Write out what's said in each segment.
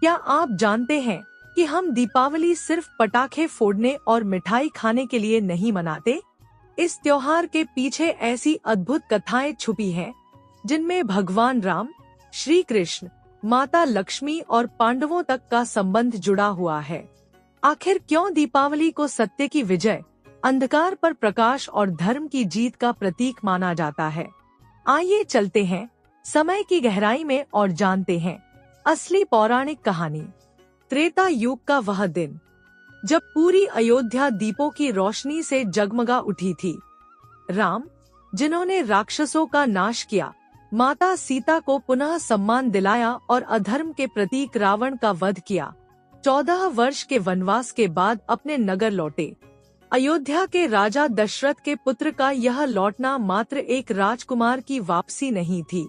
क्या आप जानते हैं कि हम दीपावली सिर्फ पटाखे फोड़ने और मिठाई खाने के लिए नहीं मनाते? इस त्योहार के पीछे ऐसी अद्भुत कथाएं छुपी हैं, जिनमें भगवान राम, श्री कृष्ण, माता लक्ष्मी और पांडवों तक का संबंध जुड़ा हुआ है। आखिर क्यों दीपावली को सत्य की विजय, अंधकार पर प्रकाश और धर्म की जीत का प्रतीक माना जाता है? आइए चलते हैं समय की गहराई में और जानते हैं असली पौराणिक कहानी। त्रेता युग का वह दिन जब पूरी अयोध्या दीपों की रोशनी से जगमगा उठी थी। राम, जिन्होंने राक्षसों का नाश किया, माता सीता को पुनः सम्मान दिलाया और अधर्म के प्रतीक रावण का वध किया, 14 वर्ष के वनवास के बाद अपने नगर लौटे। अयोध्या के राजा दशरथ के पुत्र का यह लौटना मात्र एक राजकुमार की वापसी नहीं थी,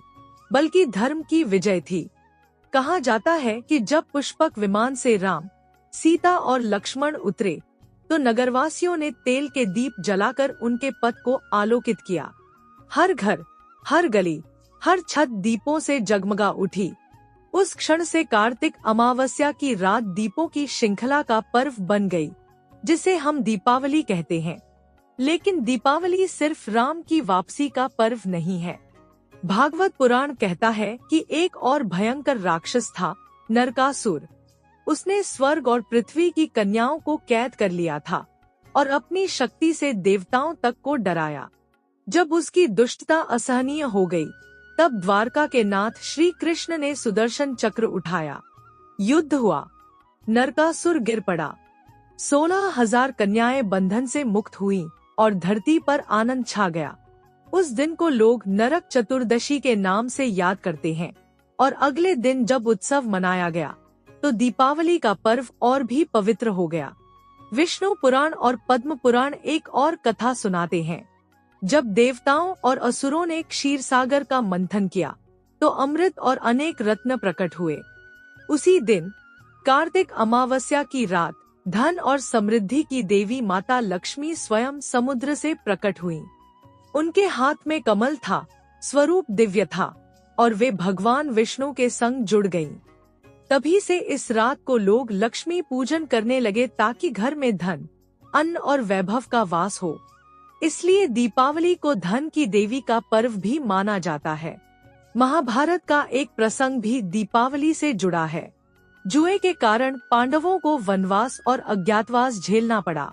बल्कि धर्म की विजय थी। कहा जाता है कि जब पुष्पक विमान से राम, सीता और लक्ष्मण उतरे, तो नगरवासियों ने तेल के दीप जलाकर उनके पथ को आलोकित किया। हर घर, हर गली, हर छत दीपों से जगमगा उठी। उस क्षण से कार्तिक अमावस्या की रात दीपों की श्रृंखला का पर्व बन गई, जिसे हम दीपावली कहते हैं। लेकिन दीपावली सिर्फ राम की वापसी का पर्व नहीं है। भागवत पुराण कहता है कि एक और भयंकर राक्षस था, नरकासुर। उसने स्वर्ग और पृथ्वी की कन्याओं को कैद कर लिया था और अपनी शक्ति से देवताओं तक को डराया। जब उसकी दुष्टता असहनीय हो गई, तब द्वारका के नाथ श्री कृष्ण ने सुदर्शन चक्र उठाया। युद्ध हुआ, नरकासुर गिर पड़ा, 16,000 कन्याएं बंधन से मुक्त हुईं और धरती पर आनंद छा गया। उस दिन को लोग नरक चतुर्दशी के नाम से याद करते हैं और अगले दिन जब उत्सव मनाया गया, तो दीपावली का पर्व और भी पवित्र हो गया। विष्णु पुराण और पद्म पुराण एक और कथा सुनाते हैं। जब देवताओं और असुरों ने क्षीर सागर का मंथन किया, तो अमृत और अनेक रत्न प्रकट हुए। उसी दिन कार्तिक अमावस्या की रात धन और समृद्धि की देवी माता लक्ष्मी स्वयं समुद्र से प्रकट हुईं। उनके हाथ में कमल था, स्वरूप दिव्य था और वे भगवान विष्णु के संग जुड़ गईं। तभी से इस रात को लोग लक्ष्मी पूजन करने लगे, ताकि घर में धन, अन्न और वैभव का वास हो। इसलिए दीपावली को धन की देवी का पर्व भी माना जाता है। महाभारत का एक प्रसंग भी दीपावली से जुड़ा है। जुए के कारण पांडवों को वनवास और अज्ञातवास झेलना पड़ा।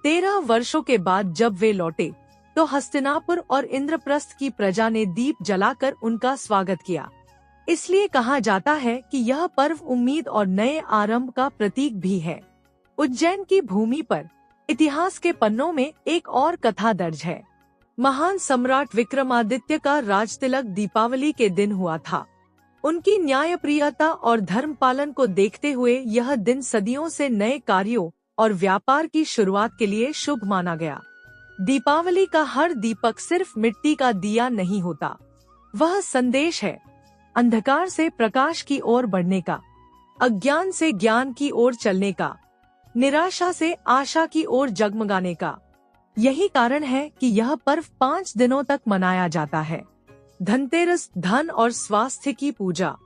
13 वर्षों के बाद जब वे लौटे, तो हस्तिनापुर और इंद्रप्रस्थ की प्रजा ने दीप जलाकर उनका स्वागत किया। इसलिए कहा जाता है कि यह पर्व उम्मीद और नए आरंभ का प्रतीक भी है। उज्जैन की भूमि पर इतिहास के पन्नों में एक और कथा दर्ज है। महान सम्राट विक्रमादित्य का राजतिलक दीपावली के दिन हुआ था। उनकी न्यायप्रियता और धर्म पालन को देखते हुए यह दिन सदियों से नए कार्यों और व्यापार की शुरुआत के लिए शुभ माना गया। दीपावली का हर दीपक सिर्फ मिट्टी का दिया नहीं होता, वह संदेश है अंधकार से प्रकाश की ओर बढ़ने का, अज्ञान से ज्ञान की ओर चलने का, निराशा से आशा की ओर जगमगाने का। यही कारण है कि यह पर्व 5 दिनों तक मनाया जाता है। धनतेरस धन और स्वास्थ्य की पूजा,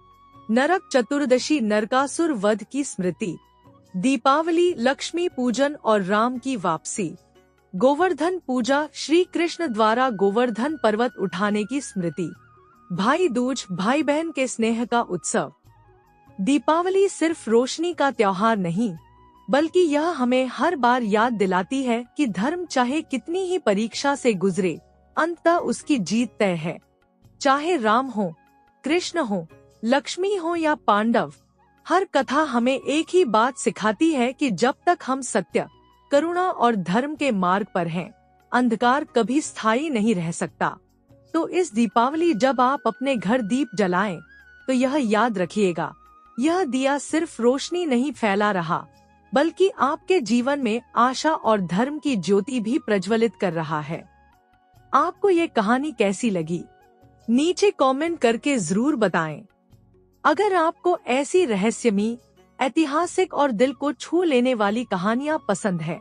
नरक चतुर्दशी नरकासुर वध की स्मृति, दीपावली लक्ष्मी पूजन और राम की वापसी, गोवर्धन पूजा श्री कृष्ण द्वारा गोवर्धन पर्वत उठाने की स्मृति, भाई दूज भाई बहन के स्नेह का उत्सव। दीपावली सिर्फ रोशनी का त्योहार नहीं, बल्कि यह हमें हर बार याद दिलाती है कि धर्म चाहे कितनी ही परीक्षा से गुजरे, अंततः उसकी जीत तय है। चाहे राम हो, कृष्ण हो, लक्ष्मी हो या पांडव, हर कथा हमें एक ही बात सिखाती है कि जब तक हम सत्य, करुणा और धर्म के मार्ग पर हैं, अंधकार कभी स्थायी नहीं रह सकता। तो इस दीपावली जब आप अपने घर दीप जलाएं, तो यह याद रखिएगा, यह दिया सिर्फ रोशनी नहीं फैला रहा, बल्कि आपके जीवन में आशा और धर्म की ज्योति भी प्रज्वलित कर रहा है। आपको ये कहानी कैसी लगी? नीचे कमेंट करके जरूर बताएं। अगर आपको ऐसी रहस्यमयी, ऐतिहासिक और दिल को छू लेने वाली कहानियां पसंद है,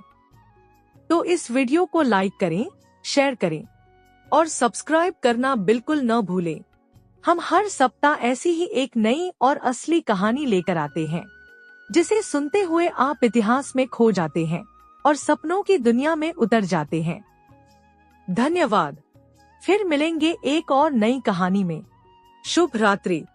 तो इस वीडियो को लाइक करें, शेयर करें और सब्सक्राइब करना बिल्कुल न भूलें। हम हर सप्ताह ऐसी ही एक नई और असली कहानी लेकर आते हैं, जिसे सुनते हुए आप इतिहास में खो जाते हैं और सपनों की दुनिया में उतर जाते हैं। धन्यवाद। फिर मिलेंगे एक और नई कहानी में। शुभ रात्रि।